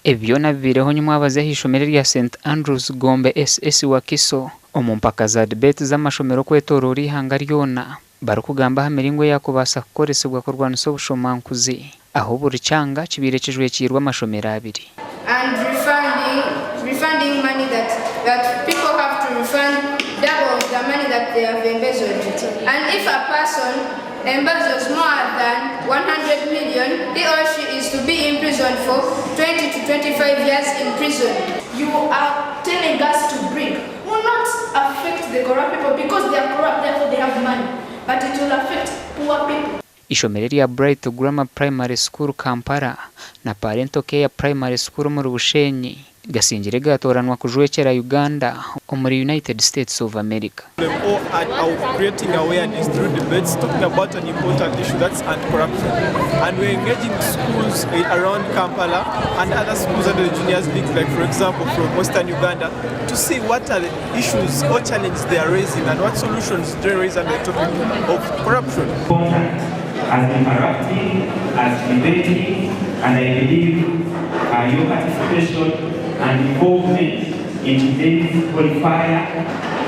ebyo nabireho nyuma abazeho ishomero rya St Andrews Gombe SS wa Kiso Empaka za debate z'amashomero kwetorora ihanga ryona barukugamba hamiringo yakubasa kukoresebwa kurwanisa obushomankuzi aho buri cyanga kibirekejwe kirwa amashomero abiri and refunding money that people have to refund double the money that they have embezzled. And if a person embezzles more than 100 million, he or she is to be imprisoned for 20 to 25 years in prison. You are telling us to bring will not affect the corrupt people because they are corrupt, therefore they have money, but it will affect poor people. Ishomero rya Bright Grammar Primary School Kampala na Parental Care Primary School mu Bushenyi gasingire gatoranwa kujwekyera Uganda muri United States of America. All are creating awareness through debates talking about an important issue, that's anti-corruption. And we're engaging schools around Kampala and other schools under the juniors league, like for example from Western Uganda, to see what are the issues or challenges they are raising and what solutions they raise on the topic of corruption. As interacting, as debating, and I believe your participation and involvement in today's qualifier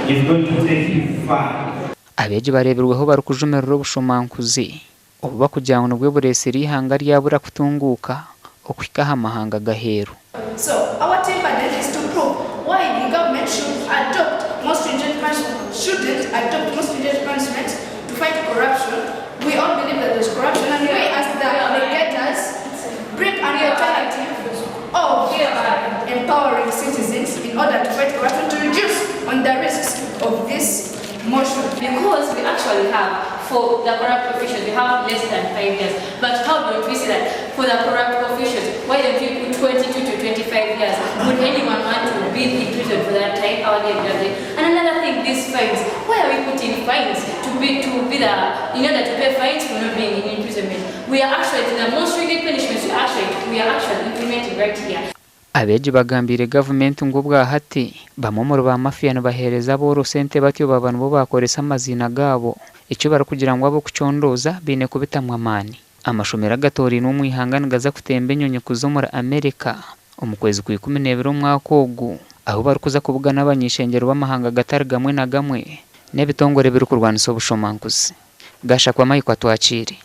is going to take you far. Abeje bareberweho barukujumerero bushomankuzi obu bakujyana n'ubwe bureseri ihanga ryabura kutunguka okwikaha amahanga gaheru. So our team is to prove why the government should adopt more stringent punishment to fight corruption. We all believe that there's corruption, and we as the legislators bring an alternative of empowering citizens in order to fight corruption to reduce on the risks of this motion. Because we actually have, for the corrupt officials, we have less than 5 years. But how do we see that for the corrupt officials, why don't we put 22 to 25 years? Would anyone want to be in prison for that time? And another thing, these fines, why are we putting fines in order to pay fines for not being in imprisonment? We are actually, the most stringent punishments we are actually implementing right here. Abeje bagambire government ngo bwahati bamomoro ba mafia bahereza bo sente batyo babana bo bakoresa amazina gabo icyo barakugira ngo abo kucondoza bine kubitamwa amani amashomero gatorinwe mu ihangana gaza kutembe nyonye kuzomora America umukwezi ku 12 mwaka ogu aho barukuza kuvuga n'abanyishengero b'amahanga gatari gamwe na gamwe n'ebitongore biri kurwanisa obushomankuzi gashakwa mayiko atwakire.